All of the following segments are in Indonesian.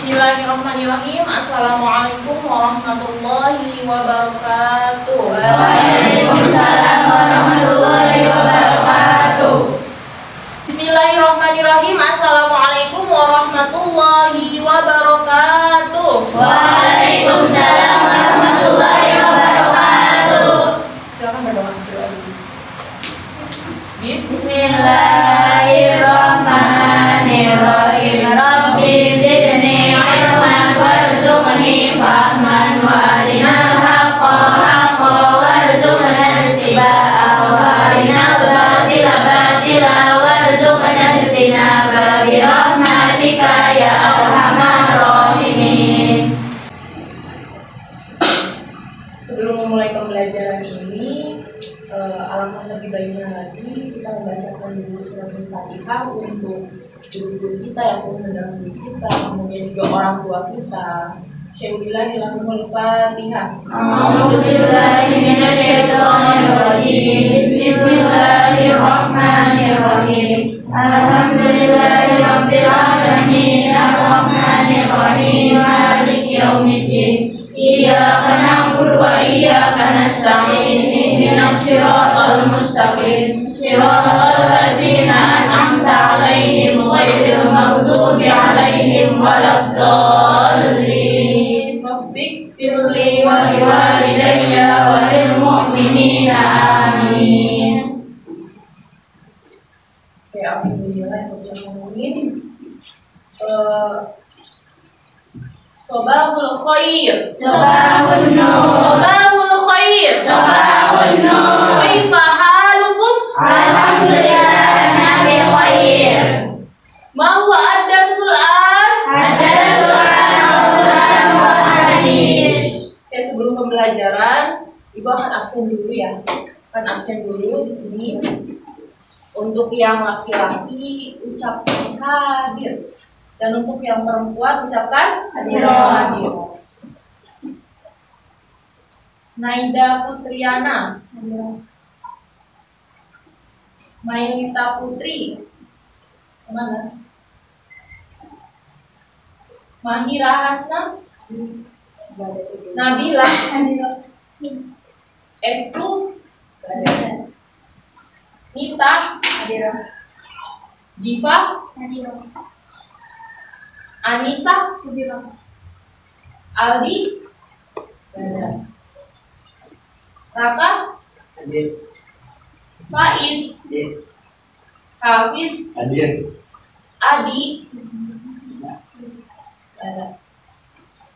Bismillahirrahmanirrahim. Assalamualaikum warahmatullahi wabarakatuh. Waalaikumsalam warahmatullahi wabarakatuh. Bismillahirrahmanirrahim. Assalamualaikum warahmatullahi wabarakatuh. Waalaikumsalam warahmatullahi wabarakatuh. Silakan berdoa. Bismillahirrahmanirrahim. Rabbi zidni ilman warzuqni fahman warinal haqqa haqqa warzuqna ittiba'ahu warinal batila batila warzuqna ijtinaba birahmatika ya arhamar rahimin. Sebelum memulai pembelajaran ini, alangkah lebih baiknya lagi kita membacakan dulu surat Al-Fatihah untuk guru-guru kita yang pun mendahului kita, kemudian juga orang tua kita. Syaikhul Fatihah. A'udzubillahi minasyaitonirrajim. Bismillahirrahmanirrahim. Alhamdulillahirabbil alamin. Arrahmanirrahim. Maliki yaumiddin. Iyyaka na'budu wa iyyaka nasta'in. Ihdinas siratal mustaqim. Siratal ladzina an'amta 'alaihim ghairil maghdubi 'alaihim waladdallin. Rabbik Firli wa liwalidayya wa lil mu'minina amin. Oke, alhamdulillah alamin. Sobahul khair. Sabahun nur. Sobahul khair. Sabahun nur. Kaifa halukum? Alhamdulillah nabi khair. Ma huwa ad-darsul an? Ada surah Al-Quran wa hadis. Oke, sebelum pembelajaran, Ibu akan absen dulu ya. Akan absen dulu di sini. Untuk yang laki-laki ucapkan hadir. Dan untuk yang perempuan ucapkan hadir. Naida Putriana. Mailita Putri. Kemana? Mahira Hasna. Nabila. Estu. Nita. Diva. Anissa. Aldi. Raka. Faiz. Hafiz. Adi.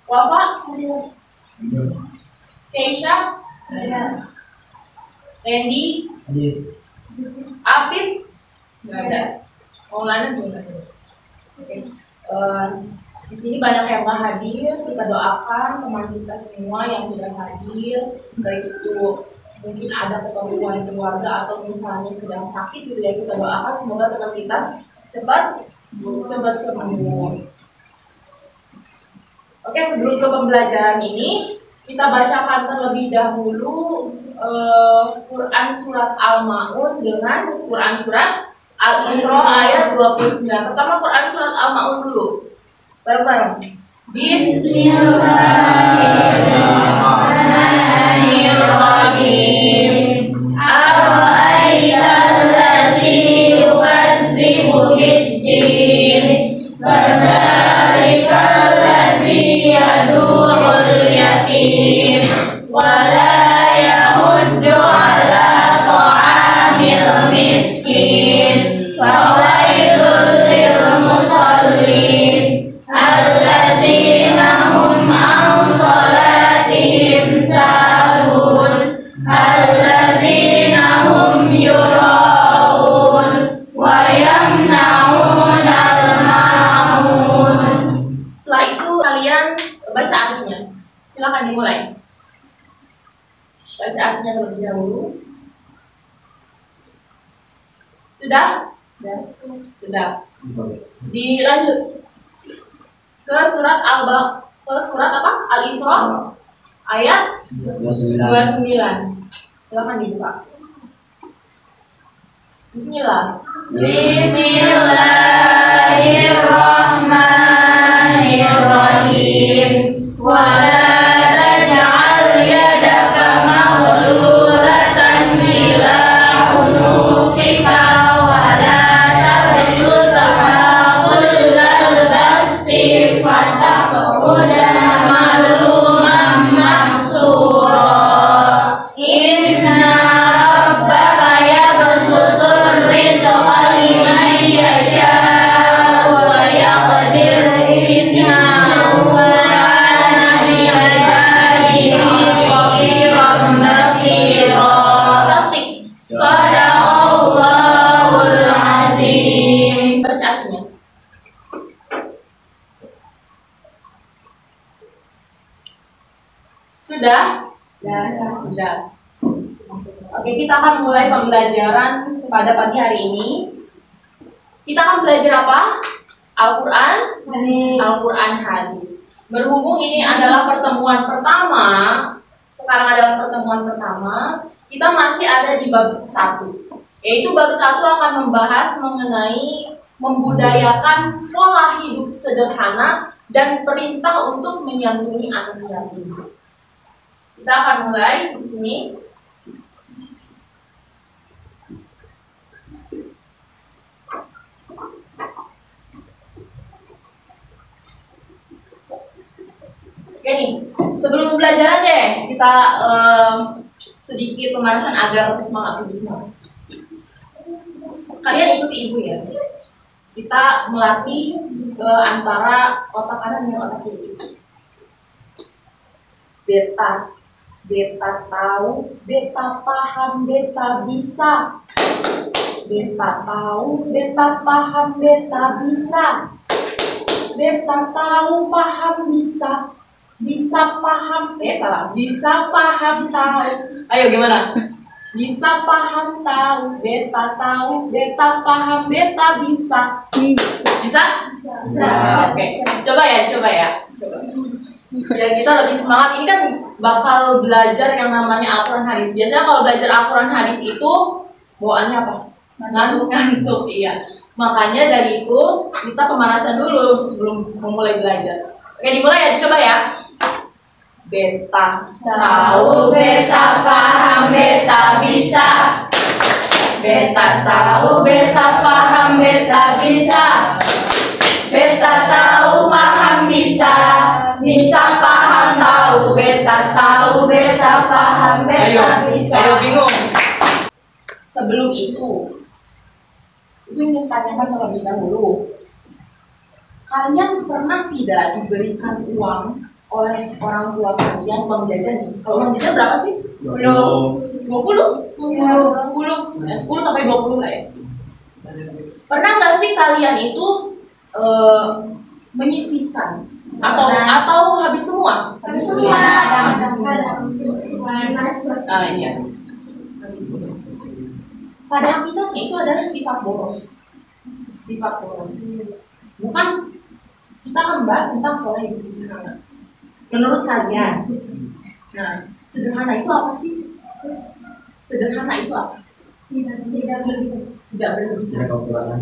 Wafa. Keisha. Randy. Apip. Nggak ada. Maulana juga nggak ada. Oke. Di sini banyak yang nggak hadir. Kita doakan teman kita semua yang tidak hadir, baik itu mungkin ada keperluan keluarga atau misalnya sedang sakit gitu ya, kita doakan semoga teman kita cepat sembuh. Oke, sebelum ke pembelajaran ini kita bacakan terlebih dahulu Quran surat Al-Maun dengan Quran surat Al-Isra ayat 29. Pertama Quran surat Al-Maun dulu. Bareng-bareng. Bismillahirrahmanirrahim. Ara'aital ladzi yukazzibu bid-din. Fadzalikal ladzi yad'ul yatim wa la yahuddu 'ala ta'amil miskin. Fawailul lil musallin alladzina hum an salatihim sahun alladzina hum yura'un wa yamna'unal ma'un. Setelah itu kalian baca artinya. Silakan dimulai. Baca artinya terlebih dahulu. Sudah? Sudah. Dilanjut ke surat Al-Isra ayat 29. Silakan dibuka. Bismillah. Bismillahirrahmanirrahim. dibaca artinya? Sudah? Sudah. Oke, kita akan mulai pembelajaran pada pagi hari ini. Kita akan belajar apa? Al-Quran, Al-Quran hadis. Berhubung ini adalah pertemuan pertama, sekarang adalah pertemuan pertama, kita masih ada di bab 1. Yaitu bab 1 akan membahas mengenai membudayakan pola hidup sederhana dan perintah untuk menyantuni anak yatim. Kita akan mulai di sini. Oke nih, sebelum pembelajaran deh, kita sedikit pemanasan agar semangat lebih semangat. Kalian ikuti ibu ya. Kita melatih antara otak kanan dan otak kiri. Beta, beta tahu, beta paham, beta bisa. Beta tahu, beta paham, beta bisa. Beta tahu, paham, bisa. Bisa paham, salah. Bisa paham tahu. Ayo gimana? Bisa paham tahu, beta tahu, beta paham, beta bisa. Bisa? Bisa. Oke. Coba ya. Coba. Biar kita lebih semangat. Ini kan bakal belajar yang namanya Al-Quran hadis. Biasanya kalau belajar Al-Quran hadis itu bawaannya apa? Ngantuk. Iya. Makanya dari itu kita pemanasan dulu untuk sebelum memulai belajar. Oke, dimulai ya, coba ya. Beta tahu, beta paham, beta bisa. Beta tahu, beta paham, beta bisa. Beta tahu, paham, bisa. Bisa paham tahu, beta tahu, beta paham, beta bisa. Ayo bingung. Sebelum itu, ibu ingin tanyakan terlebih dahulu. Kalian pernah tidak diberikan uang oleh orang tua kalian, uang jajan nih? Kalau uang jajan berapa sih? 20? 10 sampai 20 lah ya. Pernah nggak sih kalian itu menyisihkan atau habis semua? Habis semua. Iya. Habis semua. Pada hakikatnya itu adalah sifat boros. Bukan, kita akan membahas tentang pola hidup sederhana. Menurut kalian, nah, sederhana itu apa sih? Sederhana itu apa? Tidak berlebihan. Tidak kekurangan,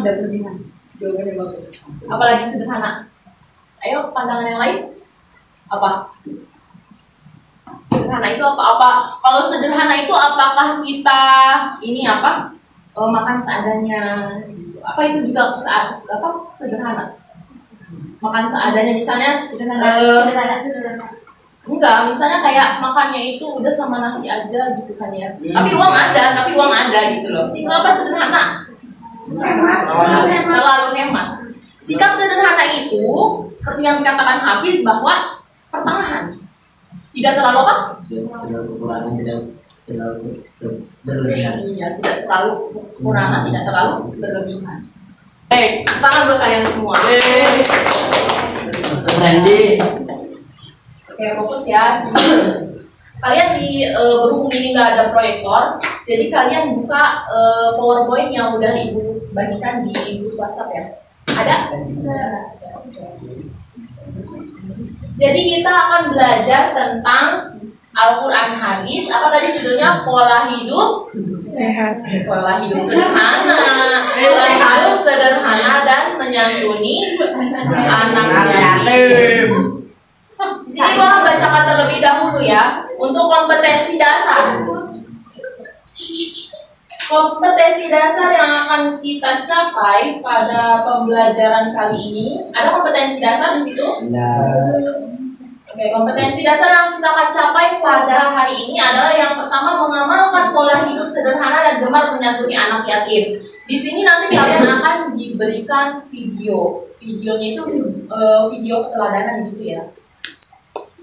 tidak berlebihan. Jawabannya bagus. Apalagi sederhana. Ayo, pandangan yang lain. Apa? Sederhana itu apa? Kalau sederhana itu apakah kita ini apa? Makan seadanya. Apa itu juga sederhana? Makan seadanya, misalnya enggak, misalnya kayak makannya itu udah sama nasi aja gitu kan ya. Tapi uang ada gitu loh. Itu apa sederhana? Terlalu hemat. Sikap sederhana itu seperti yang dikatakan Hafiz bahwa pertengahan. Tidak terlalu apa? Tidak kekurangan, tidak terlalu berlebihan. Iya, tidak terlalu kekurangan, tidak terlalu berlebihan. Tangan buat kalian semua. Randy. Oke, fokus ya. Kalian berhubung ini nggak ada proyektor, jadi kalian buka PowerPoint yang udah ibu bagikan di grup WhatsApp ya. Ada? Jadi kita akan belajar tentang Al-Quran hadis. Apa tadi judulnya? Pola hidup sehat. Pola hidup sederhana. Pola hidup sederhana dan menyantuni anak yatim. Di sini gua akan bacakan terlebih dahulu ya untuk kompetensi dasar. Kompetensi dasar yang akan kita capai pada pembelajaran kali ini. Ada kompetensi dasar di situ? Oke, kompetensi dasar yang kita akan capai pada hari ini adalah yang pertama, mengamalkan pola hidup sederhana dan gemar menyantuni anak yatim. Di sini nanti kalian akan diberikan video. Videonya itu video keteladanan gitu ya.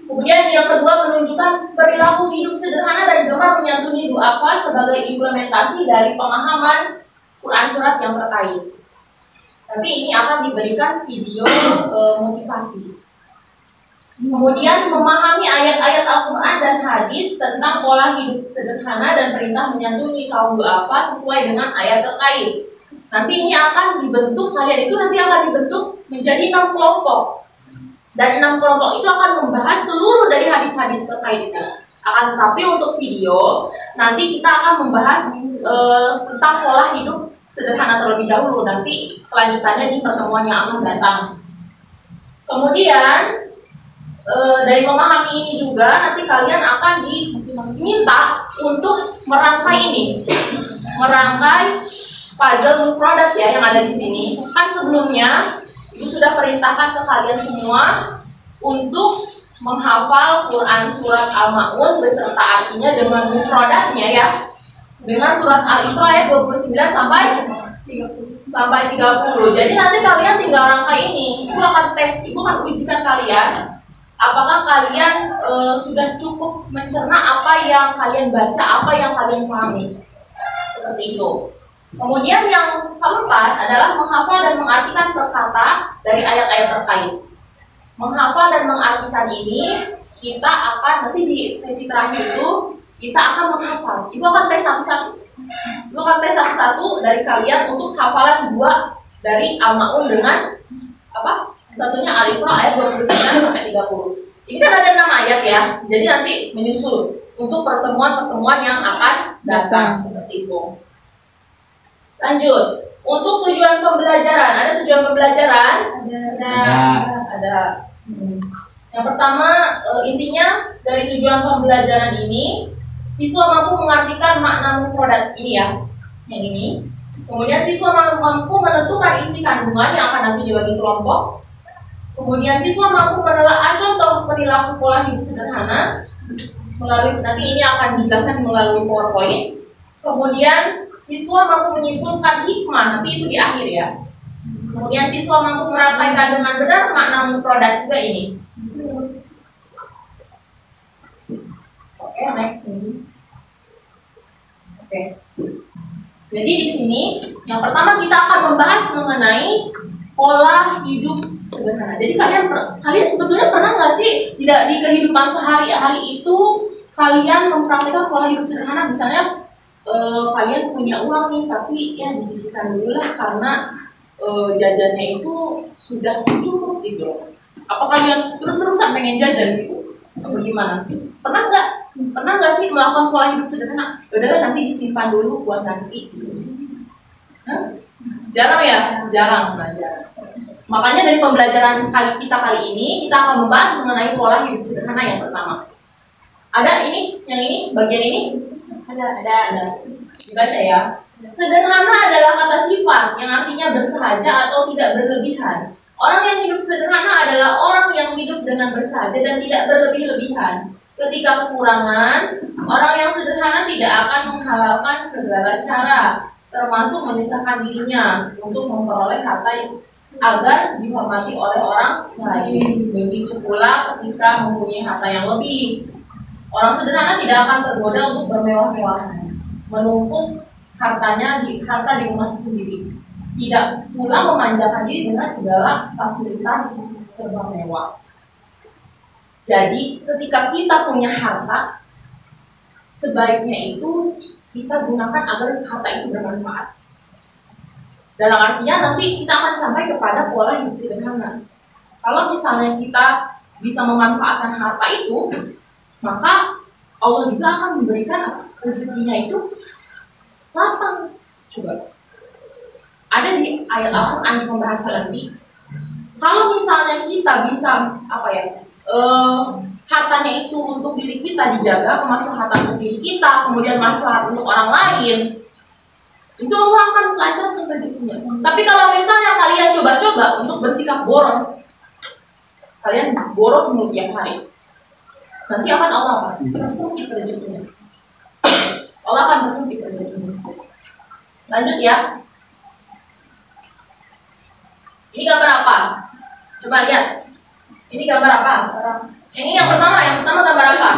Kemudian yang kedua, menunjukkan perilaku hidup sederhana dan gemar menyantuni du'afa sebagai implementasi dari pemahaman surat yang terkait. Nanti ini akan diberikan video motivasi. Kemudian memahami ayat-ayat Al-Quran dan hadis tentang pola hidup sederhana dan perintah menyantuni kaum du'afa sesuai dengan ayat terkait. Nanti ini akan dibentuk, kalian itu nanti akan dibentuk menjadi 6 kelompok. Dan 6 kelompok itu akan membahas seluruh dari hadis-hadis terkait itu. Akan tetapi untuk video, nanti kita akan membahas tentang pola hidup sederhana terlebih dahulu. Nanti kelanjutannya di pertemuan yang akan datang. Kemudian dari memahami ini juga nanti kalian akan diminta untuk merangkai ini, merangkai puzzle product ya yang ada di sini. Kan sebelumnya Ibu sudah perintahkan ke kalian semua untuk menghafal Quran surat Al-Ma'un beserta artinya dengan mufradatnya ya. Dengan surat Al-Isra ayat 29 sampai 30. Jadi nanti kalian tinggal rangkai ini. Ibu akan tes, Ibu akan ujikan kalian apakah kalian sudah cukup mencerna apa yang kalian baca, apa yang kalian pahami. Seperti itu. Kemudian yang keempat adalah menghafal dan mengartikan perkata dari ayat-ayat terkait. Menghafal dan mengartikan ini kita akan nanti di sesi terakhir itu kita akan menghafal. Ibu akan tes satu-satu. Ibu akan tes satu-satu dari kalian untuk hafalan 2 dari Al-Ma'un dengan apa? Satunya Al-Isra ayat 29 sampai 30. Ini kan ada 6 ayat ya. Jadi nanti menyusul untuk pertemuan-pertemuan yang akan datang seperti itu. Lanjut, untuk tujuan pembelajaran, ada tujuan pembelajaran? Ada. Yang pertama, intinya dari tujuan pembelajaran ini, siswa mampu mengartikan makna mufradat ini ya, yang ini. Kemudian siswa mampu menentukan isi kandungan yang akan nanti dibagi kelompok. Kemudian siswa mampu menelaah contoh perilaku pola hidup sederhana melalui, nanti ini akan dijelaskan melalui PowerPoint. Kemudian siswa mampu menyimpulkan hikmah, nanti itu di akhir ya. Kemudian siswa mampu merangkaikan dengan benar makna mufradat juga ini. Oke, next ini. Oke. Jadi di sini yang pertama kita akan membahas mengenai pola hidup sederhana. Jadi kalian sebetulnya pernah nggak sih tidak di kehidupan sehari-hari itu kalian mempraktikkan pola hidup sederhana, misalnya kalian punya uang nih, tapi ya disisihkan dulu lah karena jajannya itu sudah cukup gitu. Apa kalian terus-terusan pengen jajan gitu? Atau gimana? Pernah nggak sih melakukan pola hidup sederhana? Udahlah nanti disimpan dulu buat nanti. Jarang ya? Jarang belajar. Makanya dari pembelajaran kita kali ini kita akan membahas mengenai pola hidup sederhana yang pertama. Ada ini, yang ini, bagian ini? Ada. Dibaca ya. Sederhana adalah kata sifat yang artinya bersahaja atau tidak berlebihan. Orang yang hidup sederhana adalah orang yang hidup dengan bersahaja dan tidak berlebih-lebihan. Ketika kekurangan, orang yang sederhana tidak akan menghalalkan segala cara, termasuk menyusahkan dirinya untuk memperoleh harta agar dihormati oleh orang lain. Begitu pula ketika mempunyai harta yang lebih. Orang sederhana tidak akan tergoda untuk bermewah-mewahan, menumpuk harta di rumah sendiri. Tidak pula memanjakan diri dengan segala fasilitas serba mewah. Jadi ketika kita punya harta, sebaiknya itu kita gunakan agar harta itu bermanfaat. Dalam artian nanti kita akan sampai kepada pola hidup sederhana. Kalau misalnya kita bisa memanfaatkan harta itu, maka Allah juga akan memberikan rezekinya itu lapang. Coba. Ada di ayat Al-Quran di pembahasan nanti. Kalau misalnya kita bisa hartanya itu untuk diri kita dijaga, kemaslahatan untuk diri kita, kemudian maslahat untuk orang lain, itu Allah akan lancarkan rezekinya. Tapi kalau misalnya kalian coba-coba untuk bersikap boros, kalian boros mulu tiap hari, nanti akan Allah bersempit rezekinya. Allah akan bersempit rezekinya. Lanjut ya. Ini gambar apa? Coba lihat. Ini gambar apa? Ini yang pertama gambar apa?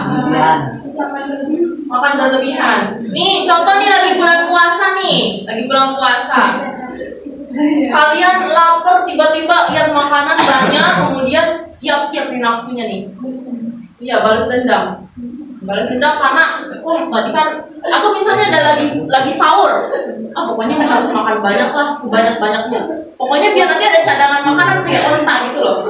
Makan berlebihan. Nih, contoh nih lagi bulan puasa nih, lagi bulan puasa. Kalian lapar tiba-tiba lihat makanan banyak, kemudian siap-siap nih nafsunya nih. Iya, balas dendam. Balas dendam karena tadi kan aku misalnya ada lagi sahur. Pokoknya harus makan banyak lah, sebanyak-banyaknya. Pokoknya biar nanti ada cadangan makanan kayak onta gitu loh.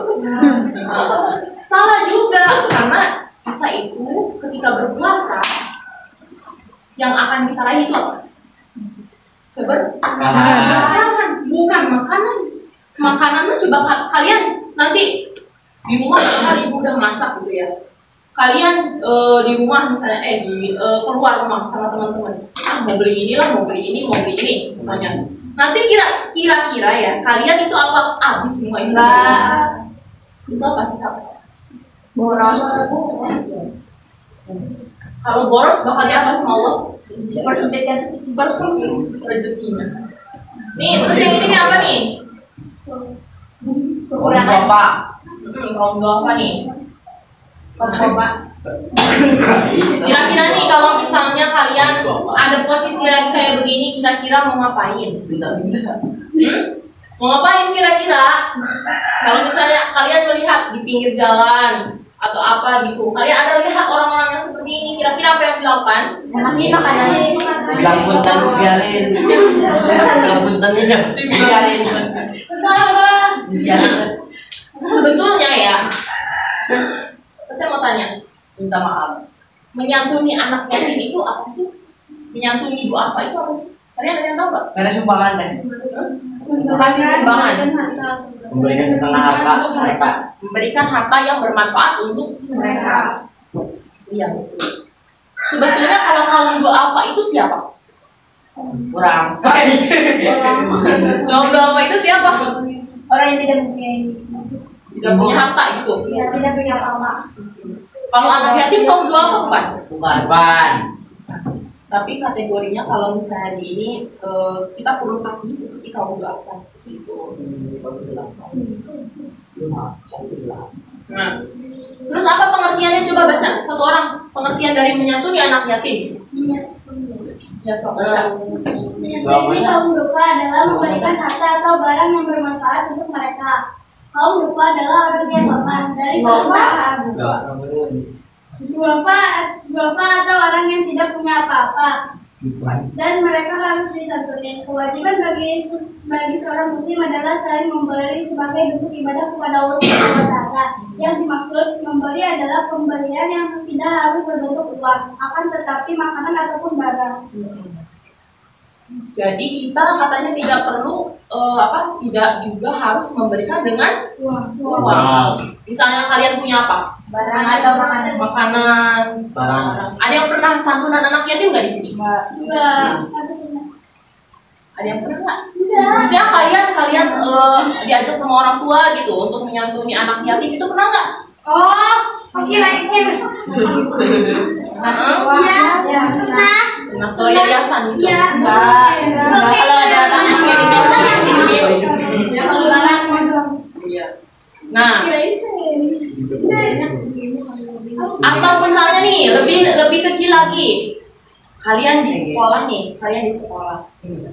Salah juga, karena kita itu ketika berpuasa yang akan kita raih itu apa? Keberkahan, bukan makanan. Makanan tuh coba kalian nanti di rumah kali ibu udah masak gitu ya. Kalian di rumah misalnya keluar rumah sama teman-teman. Mau beli inilah, mau beli ini, tanya. Nanti kira-kira ya, kalian itu apa habis semua itu? Itu apa sih kak? Boros. Kalau boros bakal diapa sama Allah? Bersempit rezekinya. Nih, terus yang ini nih apa nih? Kekurangan. Rondo apa nih? Coba. Kira-kira nih kalau misalnya kalian ada posisi lagi kayak begini, kira-kira mau ngapain? Mau ngapain kira-kira? Kalau misalnya kalian melihat di pinggir jalan atau apa gitu, kalian ada lihat orang-orang yang seperti ini, kira-kira apa yang dilakukan? Masih makanan. Bilang punten biarin. Bilang punten aja. Biarin. Sebetulnya ya, kita mau tanya, Minta maaf. menyantuni anak yatim itu apa sih? Menyantuni ibu apa itu apa sih? Kalian ada yang tahu nggak? Karena sumbangan kan. Kasih sumbangan. Memberikan setengah harta mereka. Memberikan harta yang bermanfaat untuk mereka. Iya betul. Sebetulnya kalau kaum duafa itu siapa? Kurang. Kaum duafa itu siapa? Orang yang tidak mempunyai. Tidak punya harta gitu. Ya, tidak punya apa-apa. Kalau anak yatim kaum duafa bukan? Bukan. Tapi kategorinya kalau misalnya di ini kita perlu kasih seperti kaum duafa seperti itu. Nah, terus apa pengertiannya? Coba baca satu orang pengertian dari menyantuni anak yatim. Ya, sok baca. Menyantuni kaum duafa adalah memberikan harta atau barang yang bermanfaat untuk mereka. Kaum duafa adalah orang yang lemah dari kesusahan. Duafa atau orang yang tidak punya apa-apa. Dan mereka harus disantuni. Kewajiban bagi seorang muslim adalah saling memberi sebagai bentuk ibadah kepada Allah Subhanahu wa Ta'ala. Yang dimaksud memberi adalah pemberian yang tidak harus berbentuk uang, akan tetapi makanan ataupun barang. Jadi kita katanya tidak perlu tidak juga harus memberikan dengan uang. Misalnya kalian punya apa? Barang atau makanan. Barang. Ada yang pernah santunan anak yatim nggak di sini? Enggak. Ada yang pernah nggak? Misalnya kalian diajak sama orang tua gitu untuk menyantuni anak yatim, itu pernah nggak? Oh, oke lagi. Iya. Nah, ke yayasan gitu. Iya. Kalau ada anak Iya. Nah, atau misalnya nih lebih kecil lagi, kalian di sekolah nih,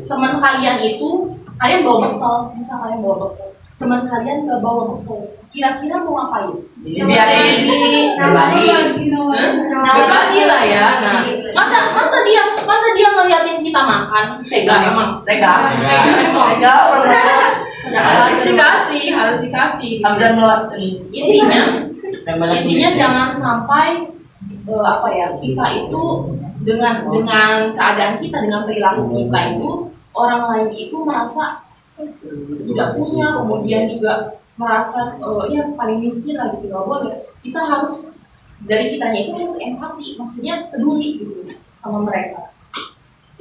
teman kalian itu kalian bawa bekal, misal kalian bawa bekal, teman kalian nggak bawa bekal, kira-kira mau ngapain? Biarin. Berbagi lah ya. Nah, masa dia ngeliatin kita makan, tega emang. Tega. Harus dikasih. Ambil melas Intinya jangan sampai kita itu dengan keadaan kita, dengan perilaku kita itu orang lain itu merasa tidak punya, kemudian juga merasa paling miskin lah gitu. Nggak boleh. Kita harus dari kitanya itu harus empati, maksudnya peduli gitu sama mereka.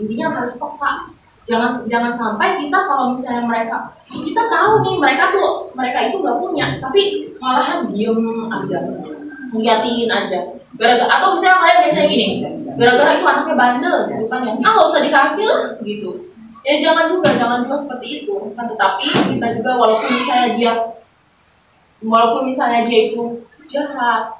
Intinya harus peka. Jangan sampai kita kalau misalnya kita tahu nih mereka itu nggak punya, tapi malahan diem aja, ngeliatin aja. Atau misalnya kalian biasanya gini, gara-gara itu anaknya bandel, gitu kan ya, nggak usah dikasih lah gitu. Ya jangan juga seperti itu. Kan tetapi kita juga walaupun misalnya dia itu jahat,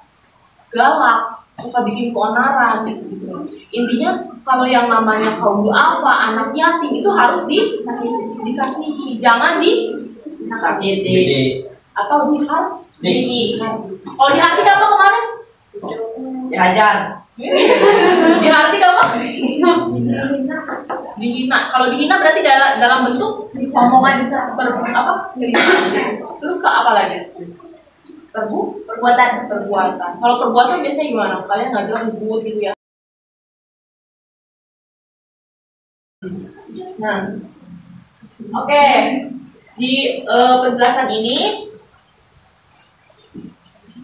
galak, suka bikin keonaran gitu. Intinya kalau yang namanya kaum duafa, anak yatim itu harus dikasihi, jangan Jadi atau dihar. nih Kalau di hati apa kemarin? diajar. Di hati apa? Dihina. Kalau dihina berarti dalam bentuk Omongan bisa. apa? Terus ke apa lagi? Perbuatan. Perbuatan. Kalau perbuatan biasanya gimana? Kalian ngajar ribut gitu ya? Nah, oke. Di penjelasan ini,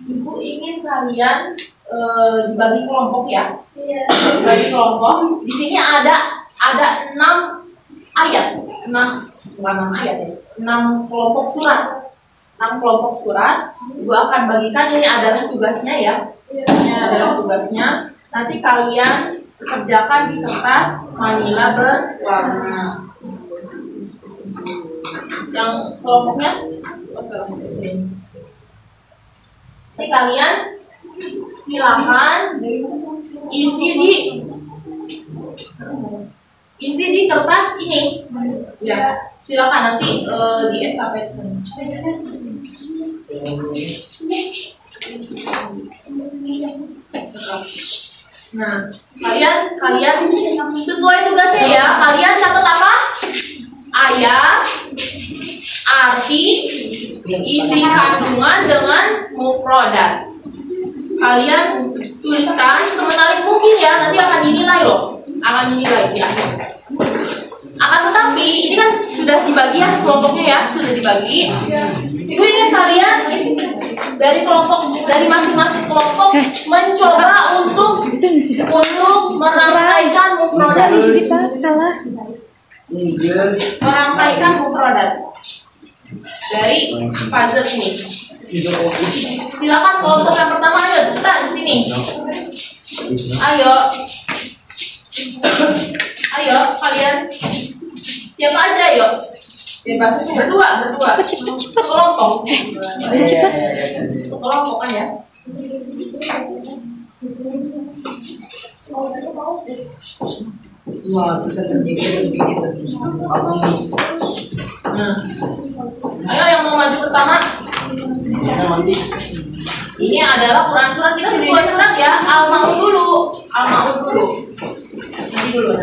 Ibu ingin kalian dibagi kelompok ya. Iya. Dibagi kelompok. Di sini ada 6 ayat, 6 bukan 6 ayat ya, 6 kelompok surat. 6 kelompok surat. Ibu akan bagikan, ini adalah tugasnya ya. Ini adalah tugasnya. Nanti kalian kerjakan di kertas manila berwarna. Yang kelompoknya sini. Nanti kalian silakan isi di kertas ini. Ya, silakan nanti di estafetkan. Nah, kalian sesuai tugasnya ya. Kalian catat apa? Ayat, arti, isi kandungan dengan mufradat. Kalian tuliskan semenarik mungkin ya. Nanti akan dinilai loh. Akan dinilai di akhir. Akan tetapi ini kan sudah dibagi ya kelompoknya ya, sudah dibagi. Ibu ingin kalian dari masing-masing kelompok mencoba untuk merangkaikan mufradat. Merangkaikan mufradat dari puzzle ini. Silakan kelompok yang pertama, ayo cepetan di sini. Ayo kalian. Siapa aja yuk? Bebas berdua. Sekelompok. Sekelompok kan ya. Wah, bisa terjadi. Ayo yang mau maju pertama. Ini adalah Quran surat, kita sesuai surat ya. Al-Maun dulu. Nanti dulu.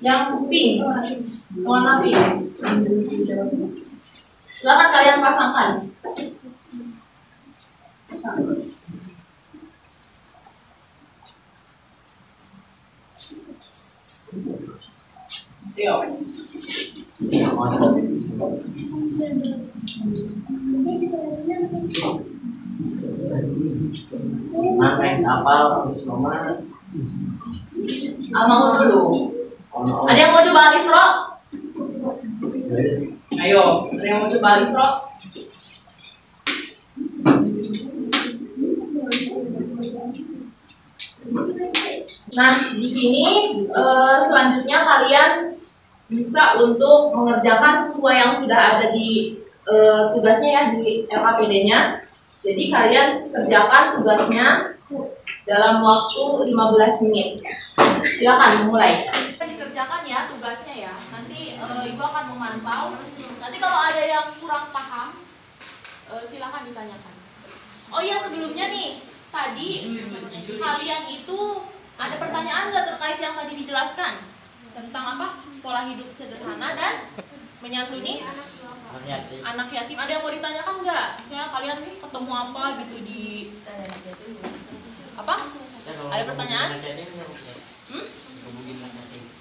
Yang pink, warna pink. Silakan kalian pasangkan. Ayo. Makan apa harus nomor? Al-Maun dulu. Ada yang mau coba Al-Isra? Ayo, ada yang mau coba Al-Isra? Nah, di sini selanjutnya kalian bisa untuk mengerjakan sesuai yang sudah ada di tugasnya ya, di LKPD-nya. Jadi kalian kerjakan tugasnya dalam waktu 15 menit. Silakan mulai. Dikerjakan ya tugasnya ya. Nanti Ibu akan memantau. Nanti kalau ada yang kurang paham, silakan ditanyakan. Oh iya, sebelumnya nih, tadi kalian itu ada pertanyaan nggak terkait yang tadi dijelaskan tentang apa? Pola hidup sederhana dan menyantuni anak yatim. Ada yang mau ditanyakan nggak? Misalnya kalian ketemu apa gitu di apa? Ada pertanyaan?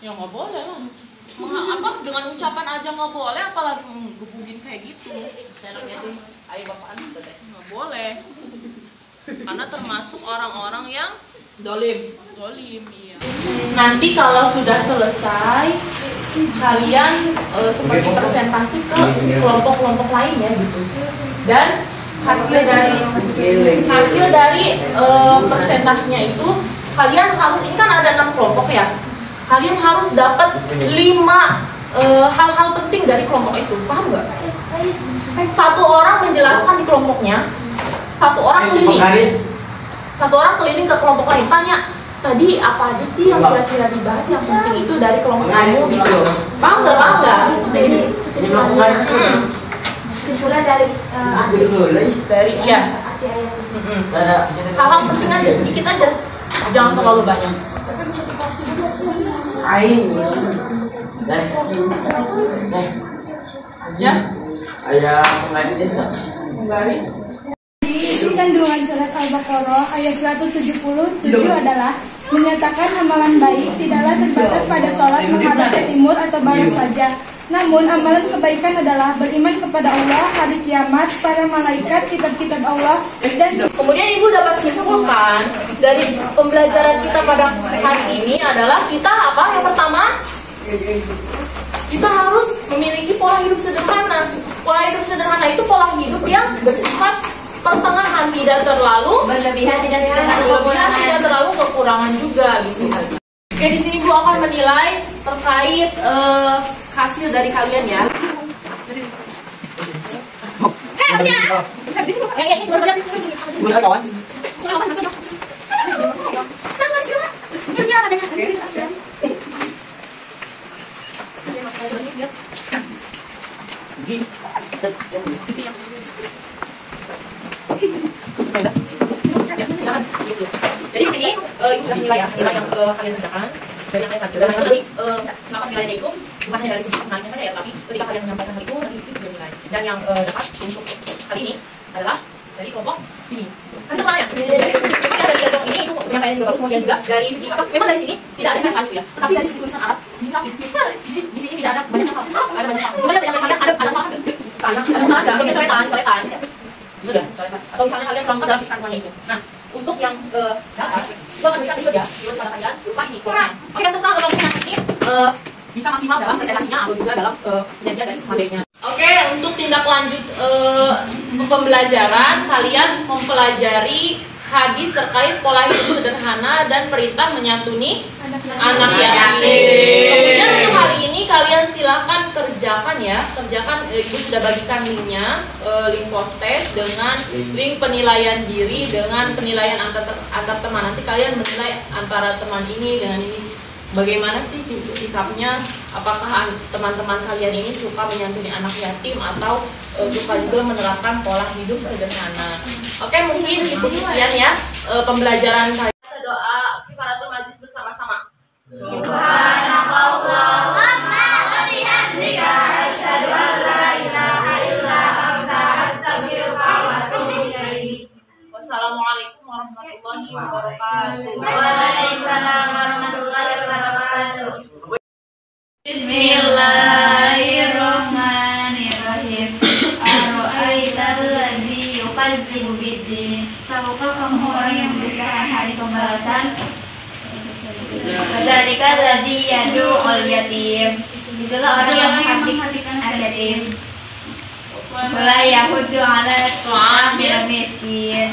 Ya nggak boleh lah. Apa dengan ucapan aja nggak boleh, apalagi gebugin kayak gitu. Ayo bapak nggak boleh. Karena termasuk orang-orang yang dolim, iya. Nanti kalau sudah selesai, kalian seperti presentasi ke kelompok-kelompok lain ya gitu. dan hasil dari persentasenya itu kalian harus, ini kan ada 6 kelompok ya, kalian harus dapat 5 hal-hal penting dari kelompok itu, paham nggak? Satu orang menjelaskan di kelompoknya, satu orang keliling ke kelompok lain, tanya tadi apa aja sih yang kira-kira dibahas yang penting itu dari kelompok kamu gitu, paham nggak? Kesimpulan dari iya. Hal-hal penting aja, sedikit aja, jangan terlalu banyak. Ya. Ayah pengajian Menggaris. Di kandungan surat Al-Baqarah ayat 177 adalah menyatakan amalan baik tidaklah terbatas pada sholat menghadap ke timur atau barat saja. Namun amalan kebaikan adalah beriman kepada Allah, hari kiamat, para malaikat, kitab-kitab Allah, dan Kemudian ibu dapat simpulkan dari pembelajaran kita pada hari ini adalah kita apa? Yang pertama, kita harus memiliki pola hidup sederhana. Pola hidup sederhana itu pola hidup yang bersifat pertengahan, tidak terlalu berlebihan, tidak terlalu kekurangan juga gitu. Oke, di sini ibu akan menilai terkait hasil dari kalian ya. Jadi di sini ibu sudah menilai ya, nilai yang kalian kerjakan dan yang kalian kerjakan. Nanti kenapa nilainya itu bukan hanya dari segi menariknya saja ya, tapi ketika kalian menyampaikan hal itu nanti itu juga nilai. Dan yang dapat untuk kali ini adalah dari kelompok ini. Hasil mana ya? Dari kelompok ini itu yang kalian juga bagus, kemudian juga dari segi apa? Memang dari sini tidak ada yang salah ya, tapi dari segi tulisan Arab di sini tidak ada banyak yang salah. Ada banyak salah. Coba yang kalian ada salah nggak? Ada salah nggak? Mungkin coretan. Udah, atau misalnya kalian kurang dalam kandungannya itu. Nah, untuk yang dapat, gue akan berikan ya, pada kalian lupa ini kelompoknya. Oke, setelah kelompoknya ini bisa maksimal dalam presentasinya atau juga dalam penyajian dari materinya. Oke, untuk tindak lanjut pembelajaran, kalian mempelajari hadis terkait pola hidup sederhana dan perintah menyantuni anak yatim. Kemudian untuk hari ini kalian silahkan kerjakan ya, ibu sudah bagikan linknya, link post test dengan link penilaian diri dengan penilaian antar teman. Nanti kalian menilai antara teman ini dengan ini. Bagaimana sih sikapnya? Apakah teman-teman kalian ini suka menyantuni anak yatim atau suka juga menerapkan pola hidup sederhana? Oke, mungkin itu sekian ya pembelajaran kalian. Baca doa kifaratul majlis bersama-sama. Subhanallahumma wa bihamdika asyhadu an la ilaha illa anta astaghfiruka wa atubu ilaik. Wassalamualaikum warahmatullahi wabarakatuh. Waalaikumsalam warahmatullahi wabarakatuh. Bismillahirrahmanirrahim. Ara'aital ladzi yukadzibu biddin. Tahukah kamu orang yang berusaha hari pembalasan? Kadzalikal ladzi yad'ul yatim. Itulah orang yang menghardikan yatim. Wala yahuddu ala ta'amil miskin.